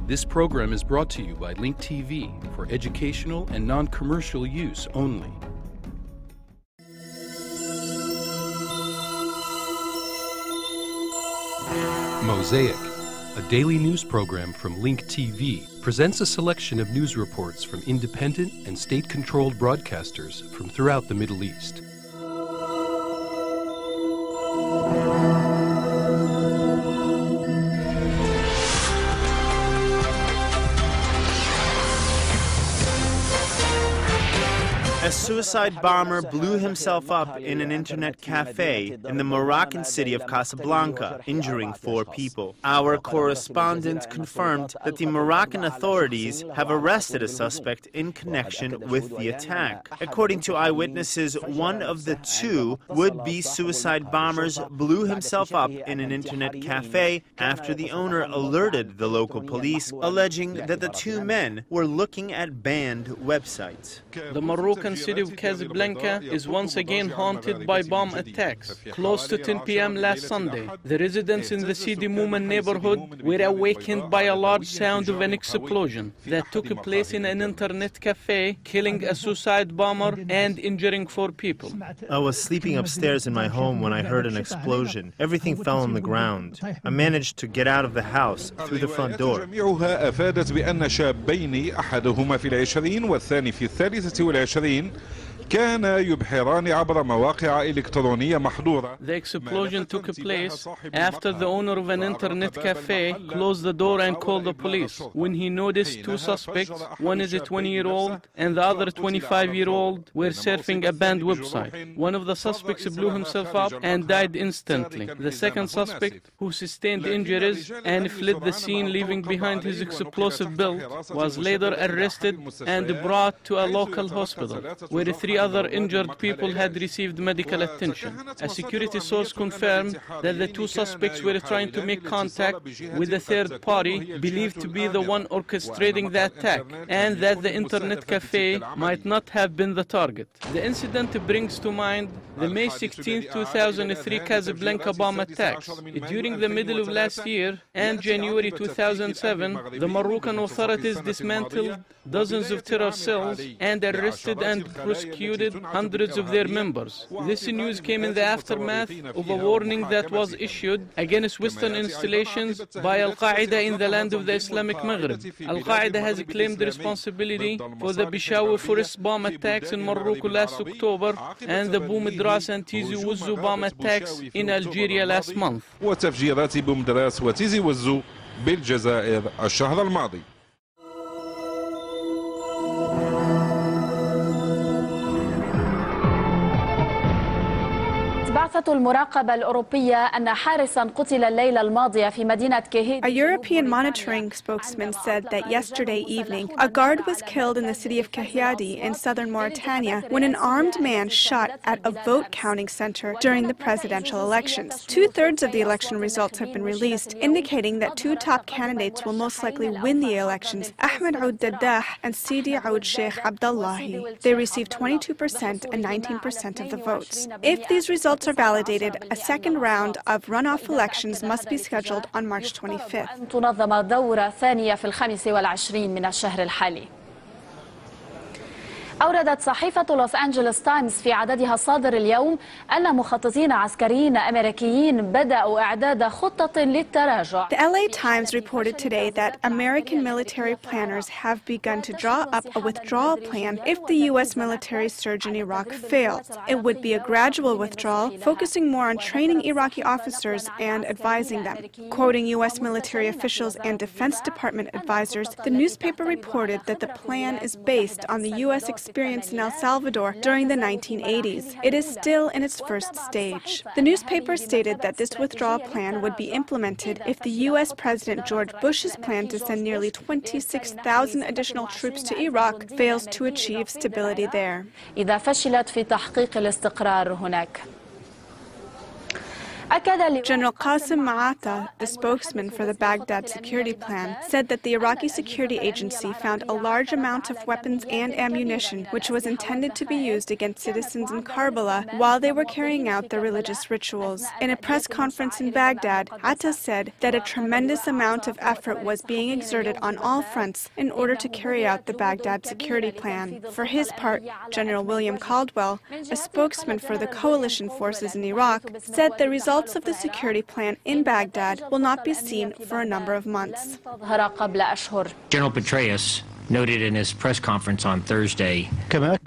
This program is brought to you by Link TV for educational and non-commercial use only. Mosaic, a daily news program from Link TV, presents a selection of news reports from independent and state-controlled broadcasters from throughout the Middle East. A suicide bomber blew himself up in an internet cafe in the Moroccan city of Casablanca, injuring 4 people. Our correspondent confirmed that the Moroccan authorities have arrested a suspect in connection with the attack. According to eyewitnesses, one of the 2 would-be suicide bombers blew himself up in an internet cafe after the owner alerted the local police, alleging that the 2 men were looking at banned websites. The Moroccan city of Casablanca is once again haunted by bomb attacks. Close to 10 p.m. last Sunday, the residents in the Sidi Moumen neighborhood were awakened by a large sound of an explosion that took place in an internet cafe, killing a suicide bomber and injuring 4 people. I was sleeping upstairs in my home when I heard an explosion. Everything fell on the ground. I managed to get out of the house through the front door. The explosion took place after the owner of an internet cafe closed the door and called the police when he noticed 2 suspects, one is a 20-year-old and the other 25-year-old, were surfing a banned website. One of the suspects blew himself up and died instantly. The second suspect, who sustained injuries and fled the scene leaving behind his explosive build, was later arrested and brought to a local hospital, where 3 other injured people had received medical attention. A security source confirmed that the 2 suspects were trying to make contact with a third party believed to be the one orchestrating the attack, and that the internet cafe might not have been the target. The incident brings to mind the May 16, 2003 Casablanca bomb attacks. During the middle of last year and January 2007, the Moroccan authorities dismantled dozens of terror cells and arrested and prosecuted hundreds of their members. This news came in the aftermath of a warning that was issued against Western installations by Al-Qaeda in the land of the Islamic Maghreb. Al-Qaeda has claimed responsibility for the Peshawar forest bomb attacks in Morocco last October and the Boumedras and Tizi Ouzou bomb attacks in Algeria last month. وتفجيرات بومدراس وتيزي وزو بالجزائر الشهر الماضي. بعثة المراقبة الأوروبية أن حارسا قتل الليلة الماضية في مدينة كهيدي. A European monitoring spokesman said that yesterday evening, a guard was killed in the city of Kahyadi in southern Mauritania when an armed man shot at a vote counting center during the presidential elections. 2/3 of the election results have been released, indicating that 2 top candidates will most likely win the elections, Ahmed Oud Daddah and Sidi Oud Sheikh Abdullahi. They received 22% and 19% of the votes. If these results are validated, a second round of runoff elections must be scheduled on March 25th. تنظم دورة ثانية في 25 من الشهر الحالي. أوردت صحيفة لوس أنجلوس تايمز في عددها الصادر اليوم أن مخططين عسكريين أمريكيين بدأوا إعداد خطة للتراجع. The LA Times reported today that American military planners have begun to draw up a withdrawal plan if the U.S. military surge in Iraq fails. It would be a gradual withdrawal, focusing more on training Iraqi officers and advising them. Quoting U.S. military officials and Defense Department advisors, the newspaper reported that the plan is based on the U.S. experience in El Salvador during the 1980s. It is still in its first stage. The newspaper stated that this withdrawal plan would be implemented if the U.S. President George Bush's plan to send nearly 26,000 additional troops to Iraq fails to achieve stability there. إذا فشلت في تحقيق الاستقرار هناك. General Qasim Ma'ata, the spokesman for the Baghdad security plan, said that the Iraqi security agency found a large amount of weapons and ammunition which was intended to be used against citizens in Karbala while they were carrying out their religious rituals. In a press conference in Baghdad, Atta said that a tremendous amount of effort was being exerted on all fronts in order to carry out the Baghdad security plan. For his part, General William Caldwell, a spokesman for the coalition forces in Iraq, said the results of the security plan in Baghdad will not be seen for a number of months. General Petraeus noted in his press conference on Thursday.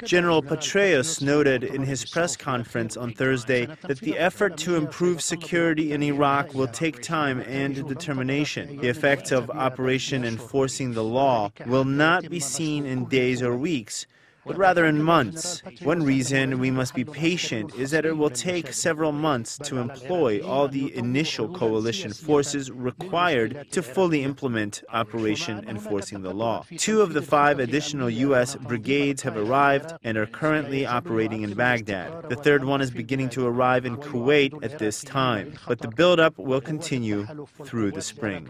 General Petraeus noted in his press conference on Thursday that the effort to improve security in Iraq will take time and determination. The effects of Operation Enforcing the Law will not be seen in days or weeks, but rather in months. One reason we must be patient is that it will take several months to employ all the initial coalition forces required to fully implement Operation Enforcing the Law. 2 of the 5 additional U.S. brigades have arrived and are currently operating in Baghdad. The 3rd one is beginning to arrive in Kuwait at this time, but the buildup will continue through the spring.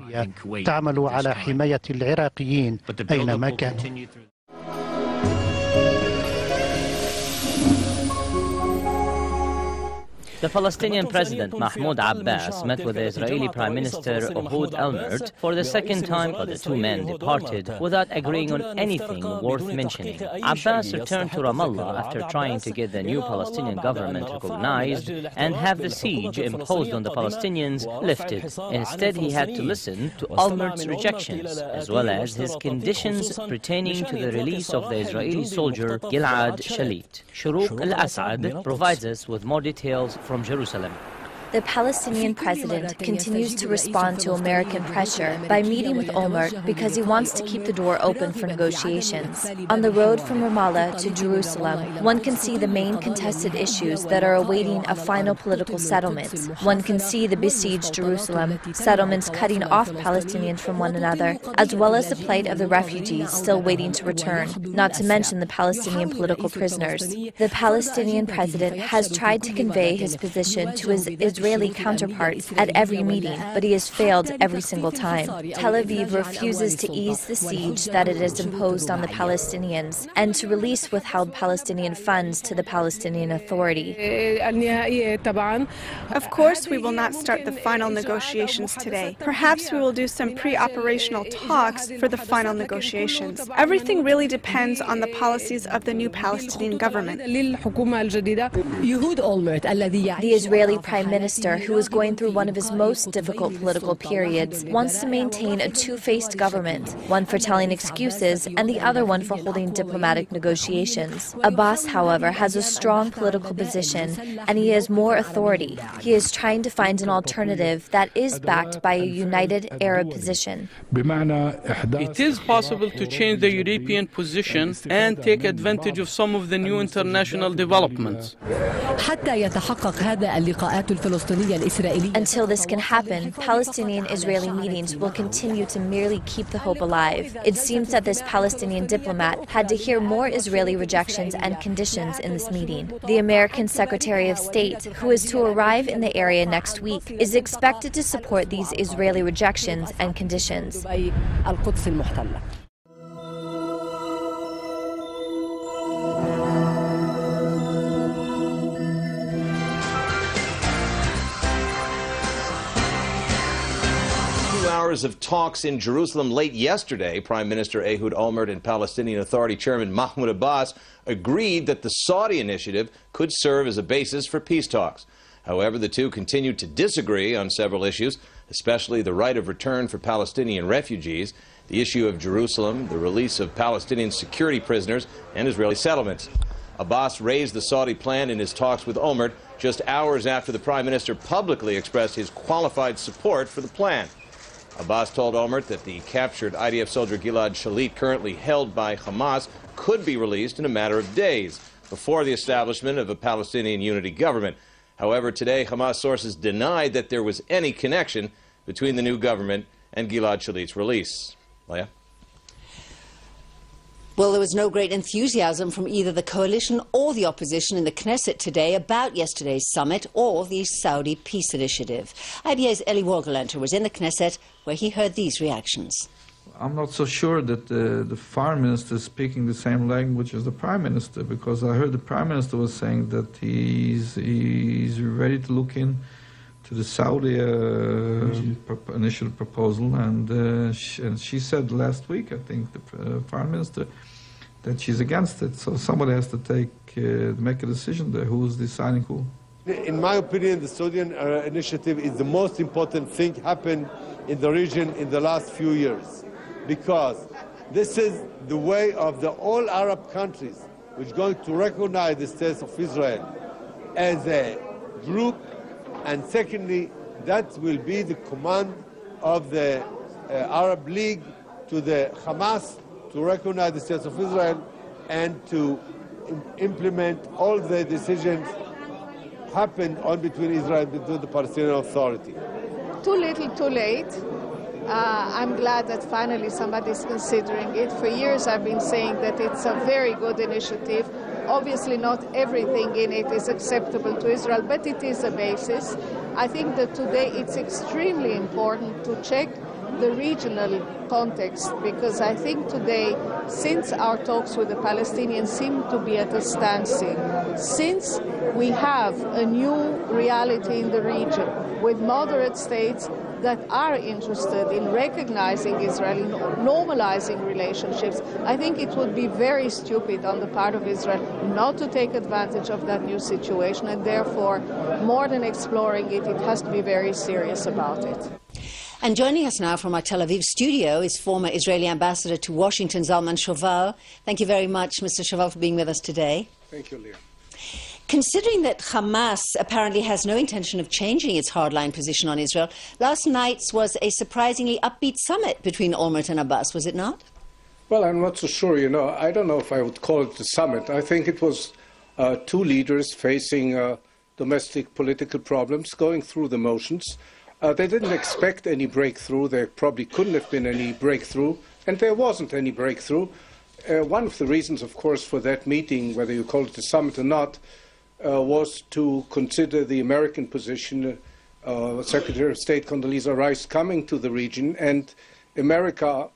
The Palestinian President Mahmoud Abbas met with the Israeli Prime Minister Ehud Olmert for the 2nd time, but the 2 men departed without agreeing on anything worth mentioning. Abbas returned to Ramallah after trying to get the new Palestinian government recognized and have the siege imposed on the Palestinians lifted. Instead, he had to listen to Olmert's rejections, as well as his conditions pertaining to the release of the Israeli soldier Gilad Shalit. Shuruq al-Assad provides us with more details from Jerusalem. The Palestinian president continues to respond to American pressure by meeting with Olmert because he wants to keep the door open for negotiations. On the road from Ramallah to Jerusalem, one can see the main contested issues that are awaiting a final political settlement. One can see the besieged Jerusalem, settlements cutting off Palestinians from one another, as well as the plight of the refugees still waiting to return, not to mention the Palestinian political prisoners. The Palestinian president has tried to convey his position to his Israeli counterparts at every meeting, but he has failed every single time. Tel Aviv refuses to ease the siege that it has imposed on the Palestinians and to release withheld Palestinian funds to the Palestinian Authority. Of course, we will not start the final negotiations today. Perhaps we will do some pre-operational talks for the final negotiations. Everything really depends on the policies of the new Palestinian government. The Israeli Prime Minister, who is going through one of his most difficult political periods, wants to maintain a two-faced government, one for telling excuses and the other one for holding diplomatic negotiations. Abbas, however, has a strong political position and he has more authority. He is trying to find an alternative that is backed by a united Arab position. It is possible to change the European position and take advantage of some of the new international developments. Until this can happen, Palestinian-Israeli meetings will continue to merely keep the hope alive. It seems that this Palestinian diplomat had to hear more Israeli rejections and conditions in this meeting. The American Secretary of State, who is to arrive in the area next week, is expected to support these Israeli rejections and conditions. 2 hours of talks in Jerusalem late yesterday, Prime Minister Ehud Olmert and Palestinian Authority Chairman Mahmoud Abbas agreed that the Saudi initiative could serve as a basis for peace talks. However, the two continued to disagree on several issues, especially the right of return for Palestinian refugees, the issue of Jerusalem, the release of Palestinian security prisoners, and Israeli settlements. Abbas raised the Saudi plan in his talks with Olmert just hours after the Prime Minister publicly expressed his qualified support for the plan. Abbas told Olmert that the captured IDF soldier Gilad Shalit, currently held by Hamas, could be released in a matter of days before the establishment of a Palestinian unity government. However, today Hamas sources denied that there was any connection between the new government and Gilad Shalit's release. Leah? Well, there was no great enthusiasm from either the coalition or the opposition in the Knesset today about yesterday's summit or the Saudi peace initiative. IBA's Eli Wohlgelenter was in the Knesset where he heard these reactions. I'm not so sure that the foreign minister is speaking the same language as the prime minister, because I heard the prime minister was saying that he's ready to look in to the Saudi initial proposal, and she said last week, I think, the foreign minister, that she's against it. So somebody has to make a decision there. Who's deciding who? In my opinion, the Saudi initiative is the most important thing happened in the region in the last few years, because this is the way of the all Arab countries which are going to recognize the state of Israel as a group. And secondly, that will be the command of the Arab League to the Hamas to recognize the state of Israel and to implement all the decisions happened on between Israel and between the Palestinian Authority. Too little, too late. I'm glad that finally somebody is considering it. For years I've been saying that it's a very good initiative. Obviously not everything in it is acceptable to Israel, but it is a basis. I think that today it's extremely important to check the regional context, because I think today, since our talks with the Palestinians seem to be at a standstill, since we have a new reality in the region with moderate states that are interested in recognizing Israel, in normalizing relationships, I think it would be very stupid on the part of Israel not to take advantage of that new situation, and therefore, more than exploring it, it has to be very serious about it. And joining us now from our Tel Aviv studio is former Israeli ambassador to Washington, Zalman Shoval. Thank you very much, Mr. Shoval, for being with us today. Thank you, Leah. Considering that Hamas apparently has no intention of changing its hardline position on Israel, last night's was a surprisingly upbeat summit between Olmert and Abbas, was it not? Well, I'm not so sure. I don't know if I would call it a summit. I think it was two leaders facing domestic political problems, going through the motions. They didn't expect any breakthrough. There probably couldn't have been any breakthrough, and there wasn't any breakthrough. One of the reasons, of course, for that meeting, whether you call it a summit or not, was to consider the American position. Secretary of State Condoleezza Rice coming to the region, and America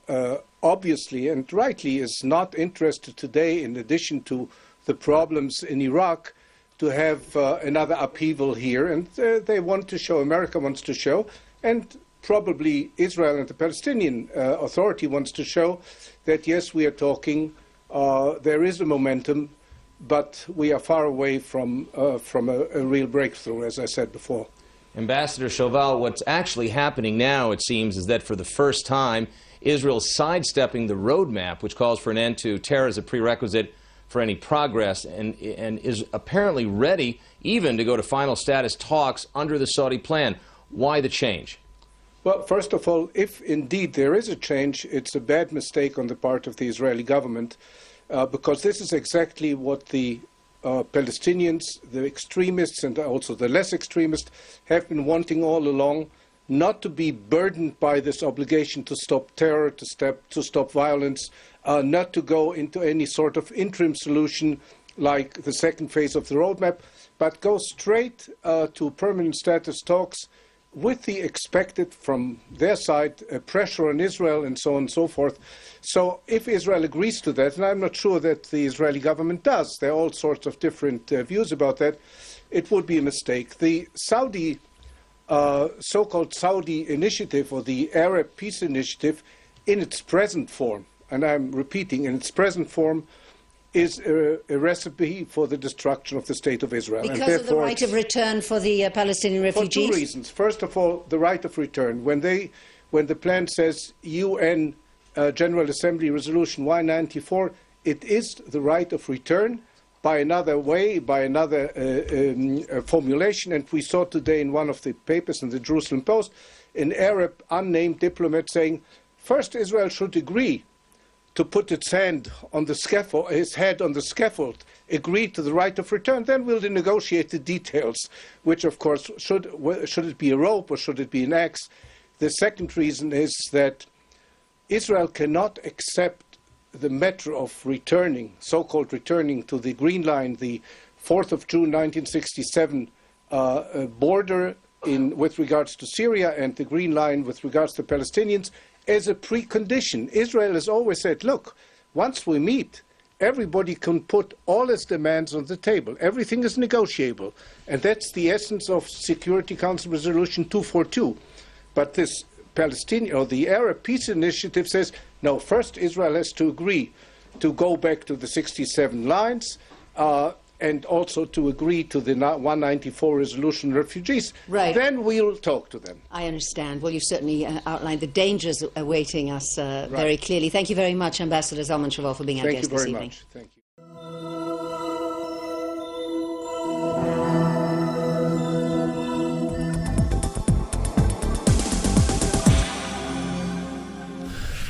obviously and rightly is not interested today, in addition to the problems in Iraq, to have another upheaval here, and they want to show, America wants to show, and probably Israel and the Palestinian Authority wants to show that, yes, we are talking, there is a momentum, but we are far away from a real breakthrough, as I said before. Ambassador Shoval, what's actually happening now, it seems, is that for the first time, Israel's sidestepping the roadmap, which calls for an end to terror as a prerequisite for any progress, and is apparently ready even to go to final status talks under the Saudi plan. Why the change? Well, first of all, if indeed there is a change, it's a bad mistake on the part of the Israeli government, because this is exactly what the Palestinians, the extremists and also the less extremists, have been wanting all along, not to be burdened by this obligation to stop terror, to stop violence, not to go into any sort of interim solution like the second phase of the roadmap, but go straight to permanent status talks with the expected, from their side, pressure on Israel and so on and so forth. So if Israel agrees to that, and I'm not sure that the Israeli government does, there are all sorts of different views about that, it would be a mistake. The Saudi, so-called Saudi initiative, or the Arab Peace Initiative, in its present form, and I'm repeating, in its present form, is a recipe for the destruction of the State of Israel. Because of the right of return for the Palestinian refugees? For two reasons. First of all, the right of return. When the plan says UN General Assembly Resolution 194, it is the right of return by another way, by another formulation. And we saw today in one of the papers in the Jerusalem Post, an Arab unnamed diplomat saying, first Israel should agree to put its hand on the scaffold, his head on the scaffold, agree to the right of return, then we'll negotiate the details, which of course, should it be a rope or should it be an axe? The second reason is that Israel cannot accept the matter of returning, so-called returning to the Green Line, the 4th of June 1967 border with regards to Syria and the Green Line with regards to Palestinians as a precondition. Israel has always said, look, once we meet, everybody can put all its demands on the table. Everything is negotiable. And that's the essence of Security Council Resolution 242. But this Palestinian, or the Arab Peace Initiative says, no, first Israel has to agree to go back to the 67 lines and also to agree to the 194 resolution on refugees. Right. Then we'll talk to them. I understand. Well, you certainly outlined the dangers awaiting us very clearly. Thank you very much, Ambassador Zalman Shoval, for being our guest this evening. Thank you.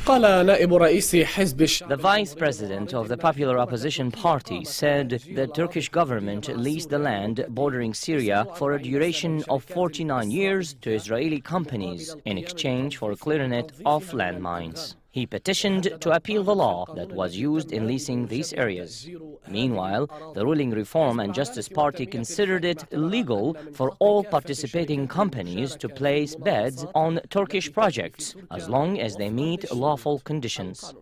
The vice president of the Popular Opposition Party said the Turkish government leased the land bordering Syria for a duration of 49 years to Israeli companies in exchange for clearing it of landmines. He petitioned to appeal the law that was used in leasing these areas. Meanwhile, the ruling Reform and Justice Party considered it illegal for all participating companies to place beds on Turkish projects as long as they meet lawful conditions.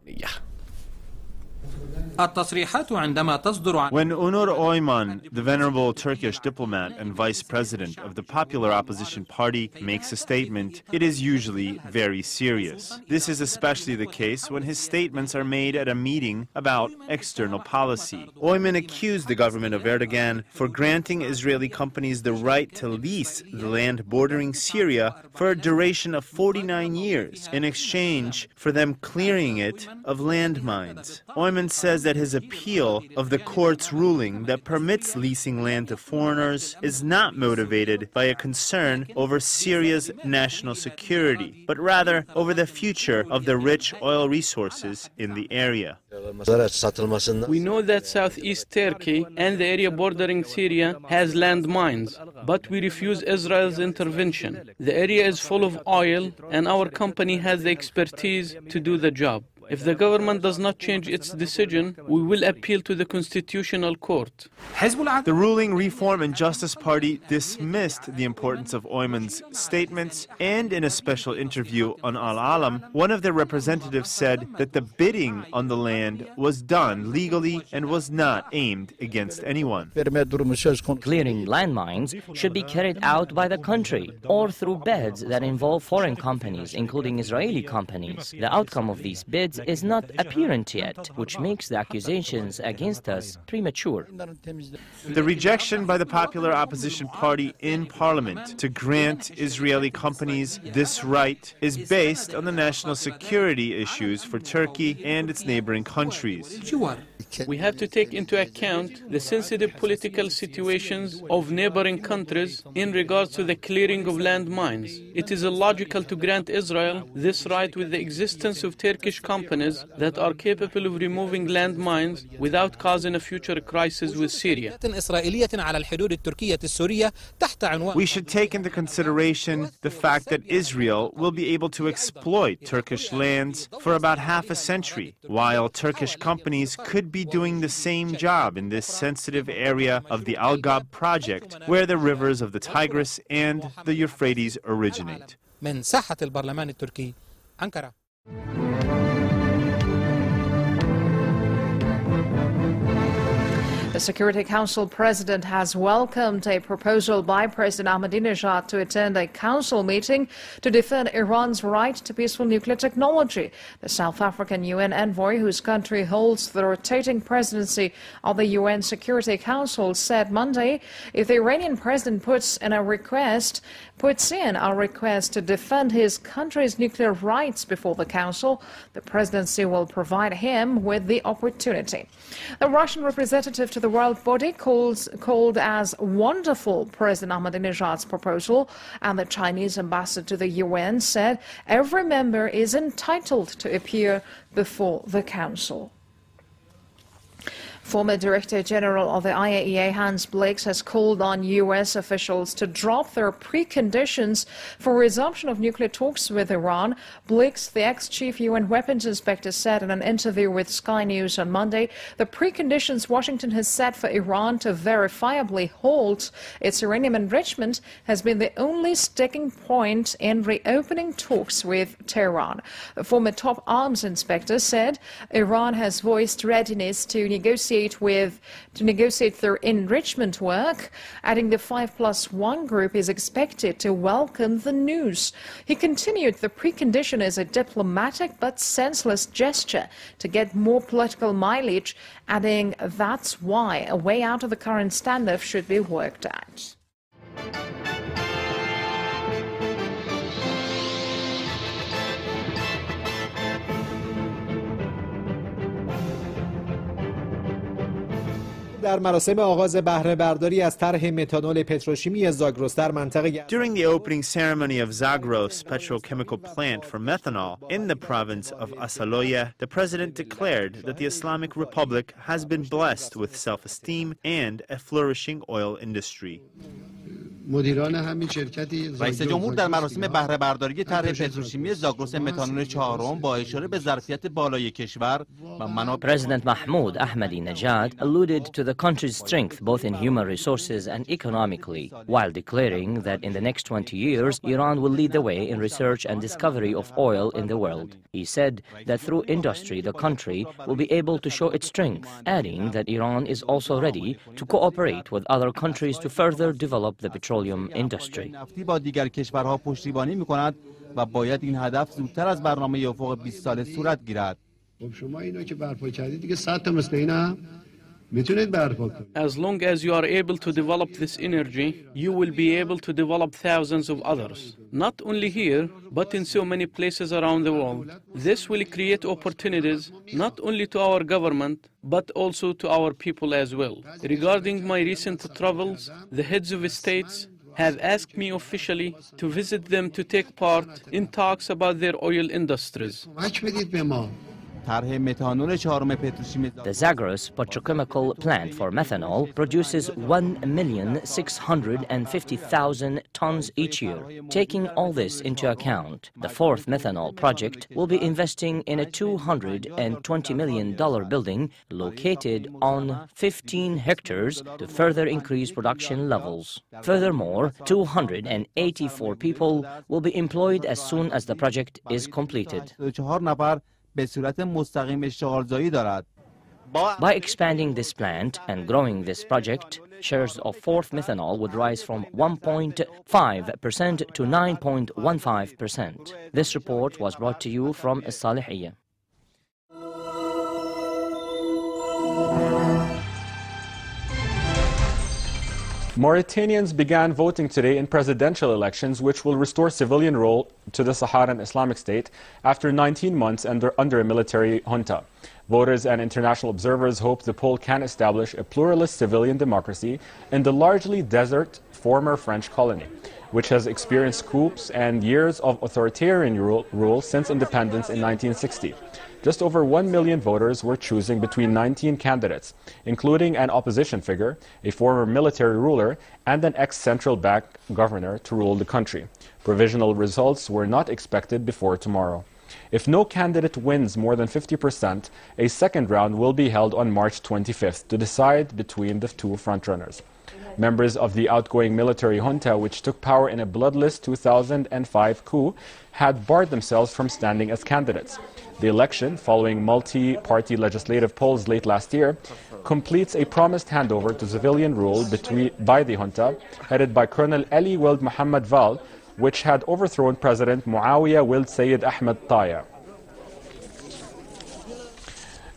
When Onur Oyman, the venerable Turkish diplomat and vice president of the Popular Opposition Party, makes a statement, it is usually very serious. This is especially the case when his statements are made at a meeting about external policy. Oyman accused the government of Erdogan for granting Israeli companies the right to lease the land bordering Syria for a duration of 49 years in exchange for them clearing it of landmines. Oyman says that his appeal of the court's ruling that permits leasing land to foreigners is not motivated by a concern over Syria's national security, but rather over the future of the rich oil resources in the area. We know that southeast Turkey and the area bordering Syria has landmines, but we refuse Israel's intervention. The area is full of oil, and our company has the expertise to do the job. If the government does not change its decision, we will appeal to the Constitutional Court. The ruling Reform and Justice Party dismissed the importance of Oyman's statements, and in a special interview on Al-Alam, one of their representatives said that the bidding on the land was done legally and was not aimed against anyone. Clearing landmines should be carried out by the country or through bids that involve foreign companies, including Israeli companies. The outcome of these bids is not apparent yet, which makes the accusations against us premature. The rejection by the Popular Opposition Party in Parliament to grant Israeli companies this right is based on the national security issues for Turkey and its neighboring countries. We have to take into account the sensitive political situations of neighboring countries in regards to the clearing of landmines. It is illogical to grant Israel this right with the existence of Turkish companies that are capable of removing landmines without causing a future crisis with Syria. We should take into consideration the fact that Israel will be able to exploit Turkish lands for about half a century, while Turkish companies could be doing the same job in this sensitive area of the Al-Ghab project, where the rivers of the Tigris and the Euphrates originate. The Security Council President has welcomed a proposal by President Ahmadinejad to attend a council meeting to defend Iran's right to peaceful nuclear technology. The South African UN envoy, whose country holds the rotating presidency of the UN Security Council, said Monday if the Iranian president puts in a request to defend his country's nuclear rights before the council, the presidency will provide him with the opportunity. The Russian representative to the world body called as wonderful President Ahmadinejad's proposal, and the Chinese ambassador to the UN said every member is entitled to appear before the council. Former Director General of the IAEA, Hans Blix, has called on U.S. officials to drop their preconditions for resumption of nuclear talks with Iran. Blix, the ex-chief UN weapons inspector, said in an interview with Sky News on Monday, the preconditions Washington has set for Iran to verifiably halt its uranium enrichment has been the only sticking point in reopening talks with Tehran. The former top arms inspector said Iran has voiced readiness to negotiate their enrichment work, adding the 5+1 group is expected to welcome the news. He continued the precondition is a diplomatic but senseless gesture to get more political mileage, adding that's why a way out of the current standoff should be worked out. در مراسم آغاز بهره برداری از طرح متانول پتروشیمی زاگرس در منطقه During the opening ceremony of Zagros petrochemical plant for methanol in the province of Asaloya, the president declared that the Islamic Republic has been blessed with self-esteem and a flourishing oil industry. رئیس جمهور در مراسم بهره برداری طرح پتروشیمی زاگرس متانول چهارم با اشاره به ظرفیت بالای کشور و منابع President Mahmoud Ahmadinejad alluded to the country's strength both in human resources and economically, while declaring that in the next 20 years Iran will lead the way in research and discovery of oil in the world. He said that through industry the country will be able to show its strength, adding that Iran is also ready to cooperate with other countries to further develop the petroleum industry. با دیگر کشورها پشتیبانی می‌کند و باید این هدف زودتر از برنامه افق 20 ساله صورت گیرد. شما اینو که برپا کردید دیگه 100 تا مثل اینا میتونید برپا کنید. As long as you are able to develop this energy, you will be able to develop thousands of others, not only here, but in so many places around the world. This will create opportunities not only to our government, but also to our people as well. Regarding my recent travels, the heads of states have asked me officially to visit them to take part in talks about their oil industries. The Zagros petrochemical plant for methanol produces 1,650,000 tons each year. Taking all this into account, the fourth methanol project will be investing in a $220 million building located on 15 hectares to further increase production levels. Furthermore, 284 people will be employed as soon as the project is completed. By expanding this plant and growing this project, shares of fourth methanol would rise from 1.5% to 9.15%. This report was brought to you from Salihiyya. Mauritanians began voting today in presidential elections, which will restore civilian rule to the Saharan Islamic State after 19 months under a military junta. Voters and international observers hope the poll can establish a pluralist civilian democracy in the largely desert former French colony, which has experienced coups and years of authoritarian rule since independence in 1960. Just over 1 million voters were choosing between 19 candidates, including an opposition figure, a former military ruler, and an ex-central bank governor to rule the country. Provisional results were not expected before tomorrow. If no candidate wins more than 50%, a second round will be held on March 25th to decide between the two frontrunners. Members of the outgoing military junta, which took power in a bloodless 2005 coup, had barred themselves from standing as candidates. The election, following multi-party legislative polls late last year, completes a promised handover to civilian rule by the junta, headed by Colonel Ali Wild Mohammed Val, which had overthrown President Muawiyah Wild Sayyid Ahmed Taya.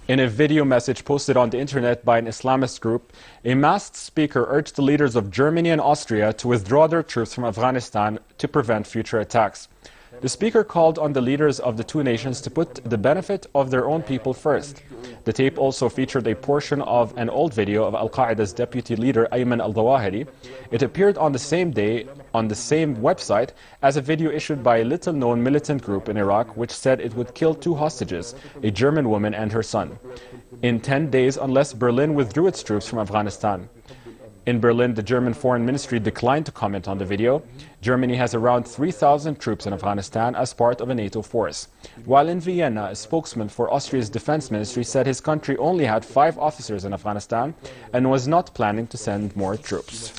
In a video message posted on the internet by an Islamist group, a masked speaker urged the leaders of Germany and Austria to withdraw their troops from Afghanistan to prevent future attacks. The speaker called on the leaders of the two nations to put the benefit of their own people first. The tape also featured a portion of an old video of Al-Qaeda's deputy leader Ayman al-Zawahiri. It appeared on the same day on the same website as a video issued by a little-known militant group in Iraq which said it would kill 2 hostages, a German woman and her son, in 10 days unless Berlin withdrew its troops from Afghanistan. In Berlin, the German Foreign Ministry declined to comment on the video. Germany has around 3,000 troops in Afghanistan as part of a NATO force. While in Vienna, a spokesman for Austria's defense ministry said his country only had 5 officers in Afghanistan and was not planning to send more troops.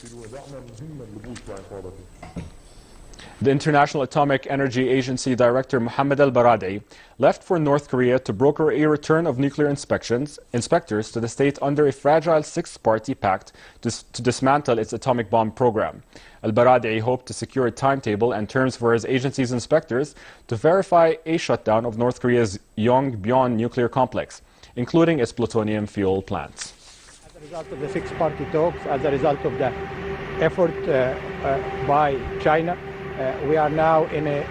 The International Atomic Energy Agency Director Mohammed al-Baradei left for North Korea to broker a return of nuclear inspectors to the state under a fragile 6-party pact to dismantle its atomic bomb program. Al-Baradei hoped to secure a timetable and terms for his agency's inspectors to verify a shutdown of North Korea's Yongbyon nuclear complex, including its plutonium fuel plants. As a result of the 6-party talks, as a result of the effort by China, we are now in a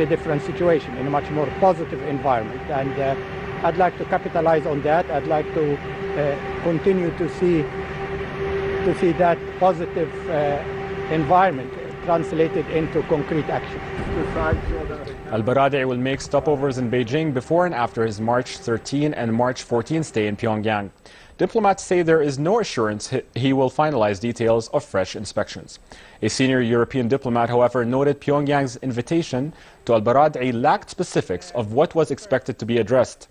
different situation, in a much more positive environment, and I'd like to capitalize on that. I'd like to continue to see that positive environment translated into concrete action. Al-Baradei will make stopovers in Beijing before and after his March 13 and March 14 stay in Pyongyang. Diplomats say there is no assurance he will finalize details of fresh inspections. A senior European diplomat, however, noted Pyongyang's invitation to al-Baradei lacked specifics of what was expected to be addressed.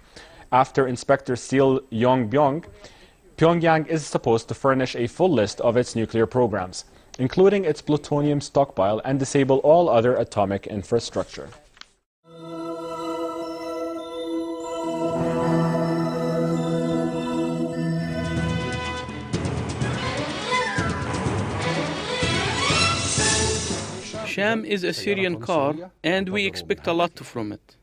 After inspectors seal Yongbyon, Pyongyang is supposed to furnish a full list of its nuclear programs, including its plutonium stockpile, and disable all other atomic infrastructure. Sham is a Syrian car, and we expect a lot from it.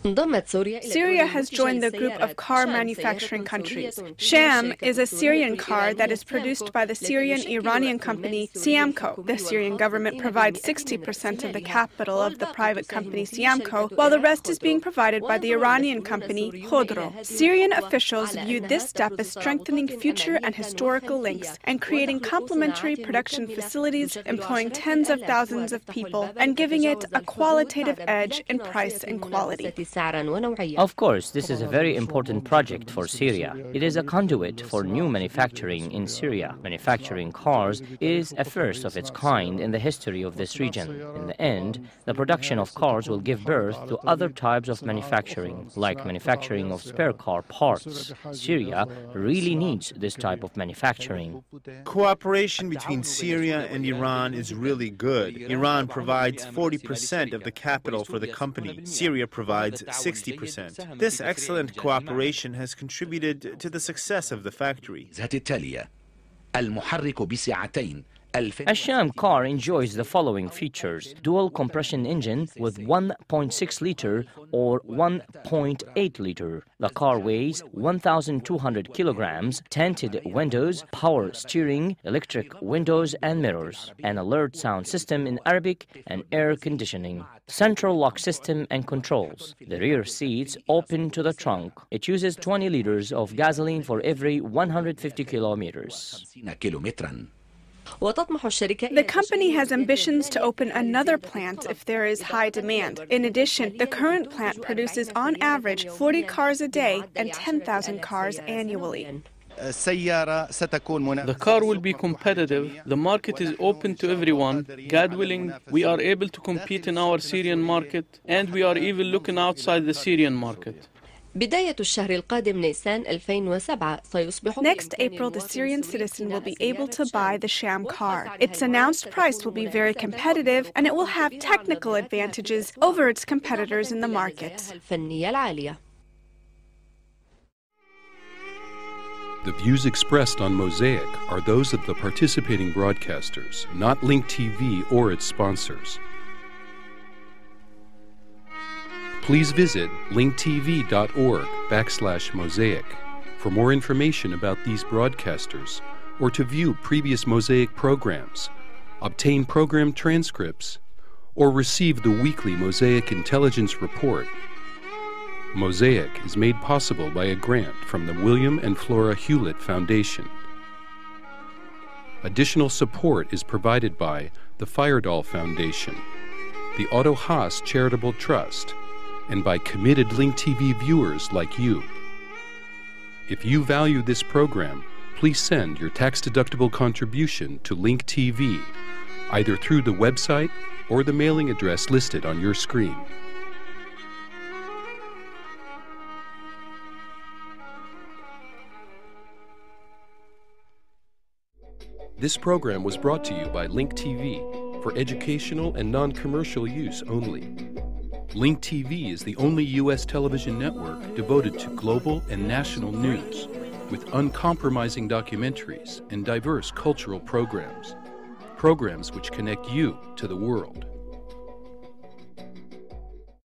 Syria has joined the group of car manufacturing countries. Sham is a Syrian car that is produced by the Syrian-Iranian company Siamco. The Syrian government provides 60% of the capital of the private company Siamco, while the rest is being provided by the Iranian company Khodro. Syrian officials view this step as strengthening future and historical links and creating complementary production facilities, employing tens of thousands of people, and giving it a qualitative edge in price and quality. Of course, this is a very important project for Syria. It is a conduit for new manufacturing in Syria. Manufacturing cars is a first of its kind in the history of this region. In the end, the production of cars will give birth to other types of manufacturing, like manufacturing of spare car parts. Syria really needs this type of manufacturing. Cooperation between Syria and Iran is really good. Iran provides 40% of the capital for the company. Syria provides 60%. This excellent cooperation has contributed to the success of the factory. A Sham car enjoys the following features: dual compression engine with 1.6 liter or 1.8 liter. The car weighs 1,200 kilograms, tinted windows, power steering, electric windows and mirrors, an alert sound system in Arabic, and air conditioning, central lock system and controls. The rear seats open to the trunk. It uses 20 liters of gasoline for every 150 kilometers. The company has ambitions to open another plant if there is high demand. In addition, the current plant produces on average 40 cars a day and 10,000 cars annually. The car will be competitive. The market is open to everyone. God willing, we are able to compete in our Syrian market, and we are even looking outside the Syrian market. Next April, the Syrian citizen will be able to buy the Sham car. Its announced price will be very competitive, and it will have technical advantages over its competitors in the market. The views expressed on Mosaic are those of the participating broadcasters, not Link TV or its sponsors. Please visit linktv.org/Mosaic for more information about these broadcasters, or to view previous Mosaic programs, obtain program transcripts, or receive the weekly Mosaic Intelligence Report. Mosaic is made possible by a grant from the William and Flora Hewlett Foundation. Additional support is provided by the Firedoll Foundation, the Otto Haas Charitable Trust, and by committed Link TV viewers like you. If you value this program, please send your tax-deductible contribution to Link TV, either through the website or the mailing address listed on your screen. This program was brought to you by Link TV for educational and non-commercial use only. Link TV is the only U.S. television network devoted to global and national news, with uncompromising documentaries and diverse cultural programs. Programs which connect you to the world.